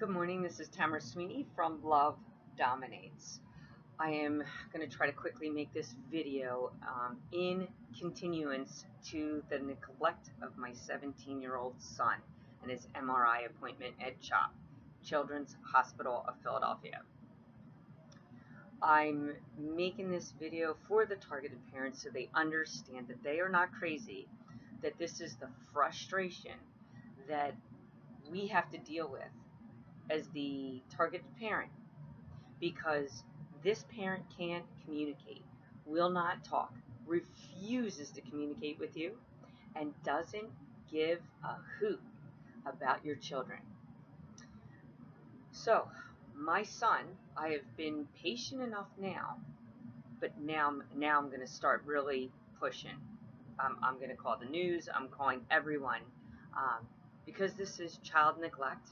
Good morning, this is Tom Sweeney from Love Dominates. I am going to try to quickly make this video in continuance to the neglect of my 17-year-old son and his MRI appointment at CHOP, Children's Hospital of Philadelphia. I'm making this video for the targeted parents so they understand that they are not crazy, that this is the frustration that we have to deal with as the targeted parent, because this parent can't communicate, will not talk, refuses to communicate with you, and doesn't give a hoot about your children. So my son, I have been patient enough now, but now I'm going to start really pushing. I'm going to call the news. I'm calling everyone because this is child neglect.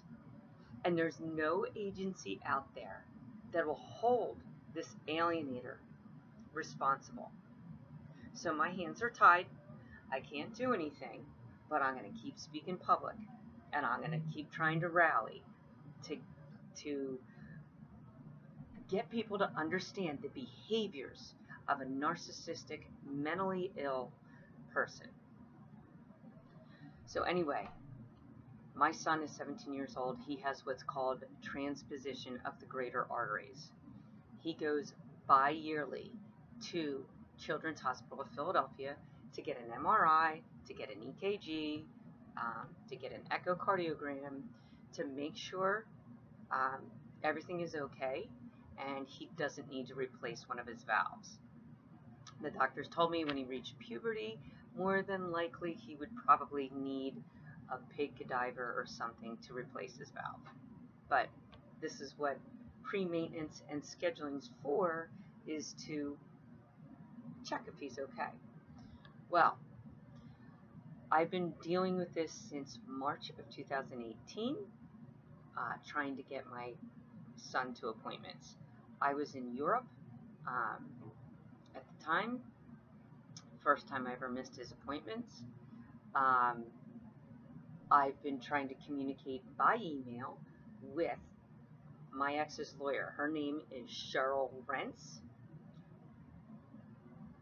And there's no agency out there that will hold this alienator responsible. So my hands are tied. I can't do anything, but I'm going to keep speaking public, and I'm going to keep trying to rally to get people to understand the behaviors of a narcissistic, mentally ill person. So anyway, my son is 17 years old. He has what's called transposition of the Greater Arteries. He goes bi-yearly to Children's Hospital of Philadelphia to get an MRI, to get an EKG, to get an echocardiogram, to make sure everything is okay and he doesn't need to replace one of his valves. The doctors told me when he reached puberty, more than likely he would probably need a pig cadaver or something to replace his valve. But this is what pre-maintenance and scheduling's for, is to check if he's okay. Well, I've been dealing with this since March of 2018, trying to get my son to appointments. I was in Europe at the time, first time I ever missed his appointments. I've been trying to communicate by email with my ex's lawyer. Her name is Cheryl Rentz.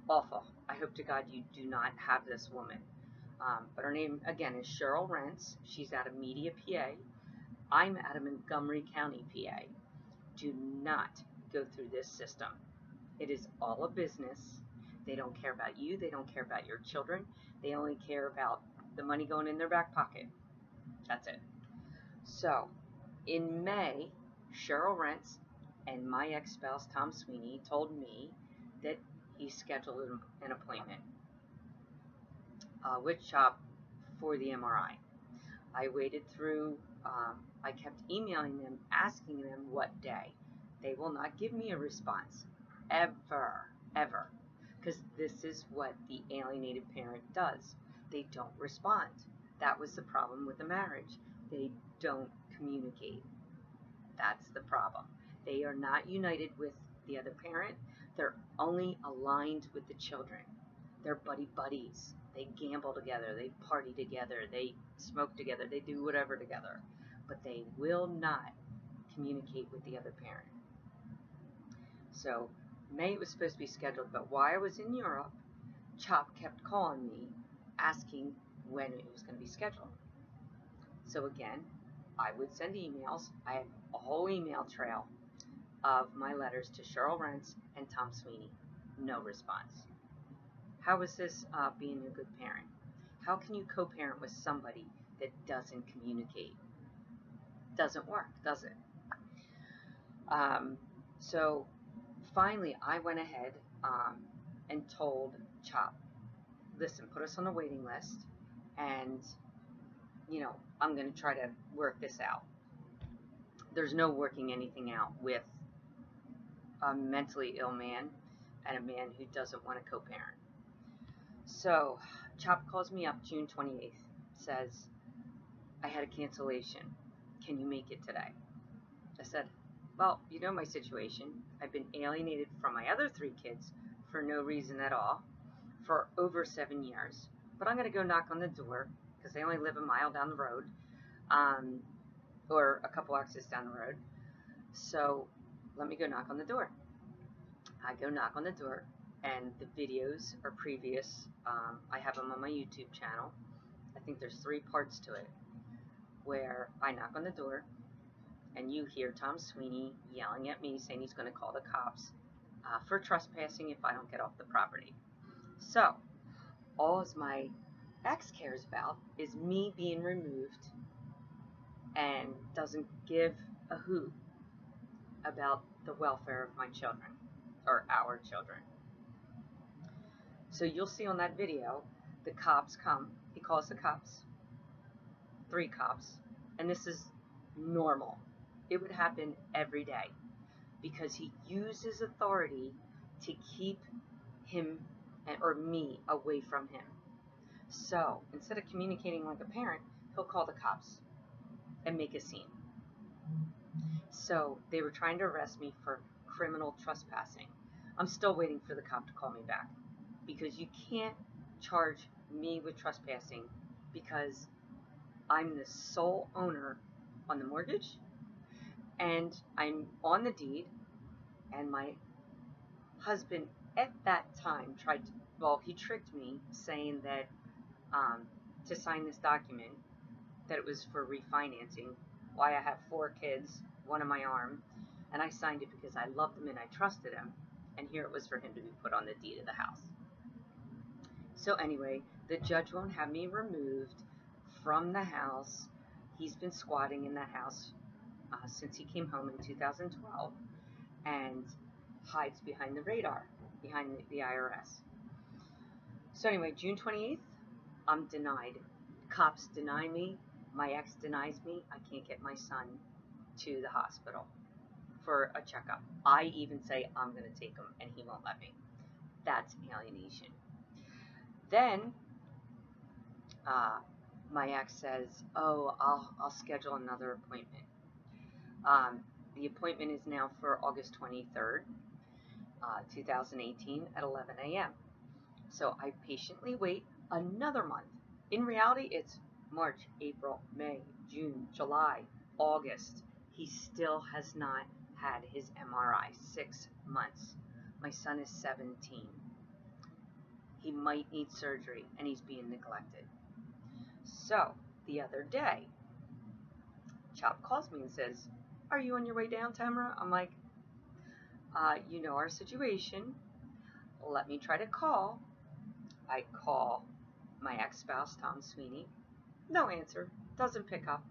Awful. I hope to God you do not have this woman. But her name, again, is Cheryl Rentz. She's out of Media, PA. I'm out of Montgomery County, PA. Do not go through this system. It is all a business. They don't care about you. They don't care about your children. They only care about the money going in their back pocket. That's it. So, in May, Cheryl Rentz and my ex-spouse, Tom Sweeney, told me that he scheduled an appointment with CHOP for the MRI. I waited through, I kept emailing them, asking them what day. They will not give me a response, ever, because this is what the alienated parent does. They don't respond. That was the problem with the marriage. They don't communicate. That's the problem. They are not united with the other parent. They're only aligned with the children. They're buddies. They gamble together. They party together. They smoke together. They do whatever together. But they will not communicate with the other parent. So May it was supposed to be scheduled, but while I was in Europe, CHOP kept calling me asking when it was going to be scheduled. So again, I would send emails. I have a whole email trail of my letters to Cheryl Rentz and Tom Sweeney. No response. How is this being a good parent? How can you co-parent with somebody that doesn't communicate? Doesn't work, does it? So finally, I went ahead and told CHOP, listen, put us on a waiting list, and, you know, I'm going to try to work this out. There's no working anything out with a mentally ill man and a man who doesn't want to co-parent. So CHOP calls me up June 28th, says, I had a cancellation. Can you make it today? I said, well, you know my situation. I've been alienated from my other 3 kids for no reason at all for over 7 years. But I'm going to go knock on the door because they only live a mile down the road. or a couple exits down the road. So let me go knock on the door. I go knock on the door, and the videos are previous. I have them on my YouTube channel. I think there's 3 parts to it, where I knock on the door, and you hear Tom Sweeney yelling at me, saying he's going to call the cops for trespassing if I don't get off the property. So, all my ex cares about is me being removed and doesn't give a hoot about the welfare of my children, or our children. So you'll see on that video, the cops come. He calls the cops, 3 cops, and this is normal. It would happen every day because he uses authority to keep him or me away from him. So instead of communicating like a parent, he'll call the cops and make a scene. So they were trying to arrest me for criminal trespassing. I'm still waiting for the cop to call me back, because you can't charge me with trespassing because I'm the sole owner on the mortgage, and I'm on the deed, and my husband at that time he tricked me saying that to sign this document, that it was for refinancing, why I have 4 kids, 1 on my arm, and I signed it because I loved him and I trusted him, and here it was for him to be put on the deed of the house. So anyway, the judge won't have me removed from the house. He's been squatting in that house since he came home in 2012, and hides behind the radar, behind the IRS. So anyway, June 28th, I'm denied. Cops deny me. My ex denies me. I can't get my son to the hospital for a checkup. I even say I'm going to take him, and he won't let me. That's alienation. Then my ex says, "Oh, I'll schedule another appointment." The appointment is now for August 23rd, 2018 at 11 a.m. So I patiently wait another month. In reality, it's March, April, May, June, July, August. He still has not had his MRI. 6 months. My son is 17. He might need surgery, and he's being neglected. So the other day, Chop calls me and says, "Are you on your way down, Tamara?" I'm like, "You know our situation. Let me try to call." I call my ex-spouse, Tom Sweeney. No answer. Doesn't pick up.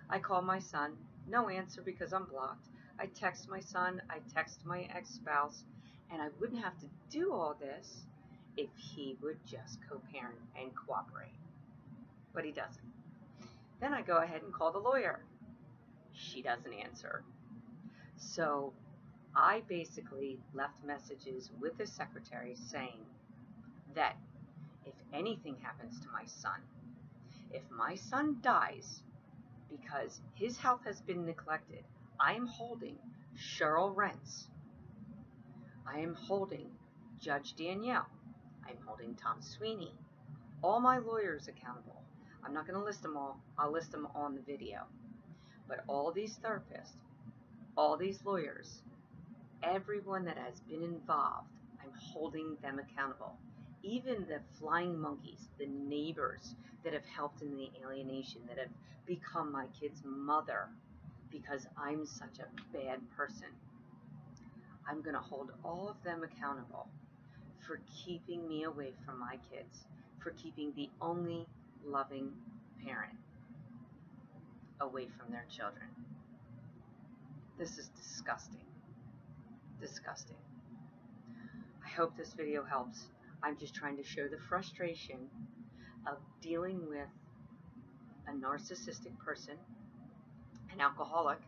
I call my son. No answer because I'm blocked. I text my son. I text my ex-spouse. And I wouldn't have to do all this if he would just co-parent and cooperate. But he doesn't. Then I go ahead and call the lawyer. She doesn't answer. So I basically left messages with the secretary saying that if anything happens to my son, if my son dies because his health has been neglected, I am holding Cheryl Rentz, I am holding Judge Danielle, I'm holding Tom Sweeney, all my lawyers accountable. I'm not going to list them all. I'll list them on the video. But all these therapists, all these lawyers, everyone that has been involved, I'm holding them accountable. Even the flying monkeys, the neighbors that have helped in the alienation, that have become my kid's mother because I'm such a bad person. I'm going to hold all of them accountable for keeping me away from my kids, for keeping the only loving parent away from their children. This is disgusting. Disgusting. I hope this video helps. I'm just trying to show the frustration of dealing with a narcissistic person, an alcoholic.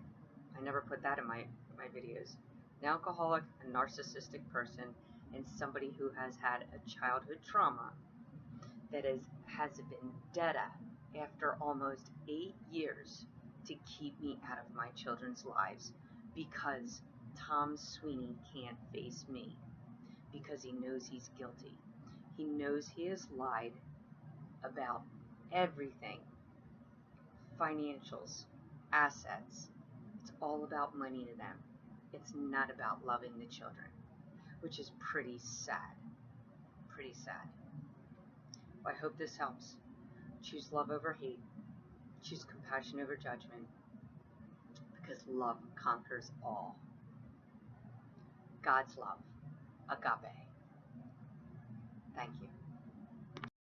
I never put that in my videos. An alcoholic, a narcissistic person, and somebody who has had a childhood trauma that has a vendetta after almost 8 years to keep me out of my children's lives because Tom Sweeney can't face me, because he knows he's guilty. He knows he has lied about everything. Financials, assets. It's all about money to them. It's not about loving the children, which is pretty sad. Pretty sad. Well, I hope this helps. Choose love over hate. Choose compassion over judgment, because love conquers all. God's love. Agape. Thank you.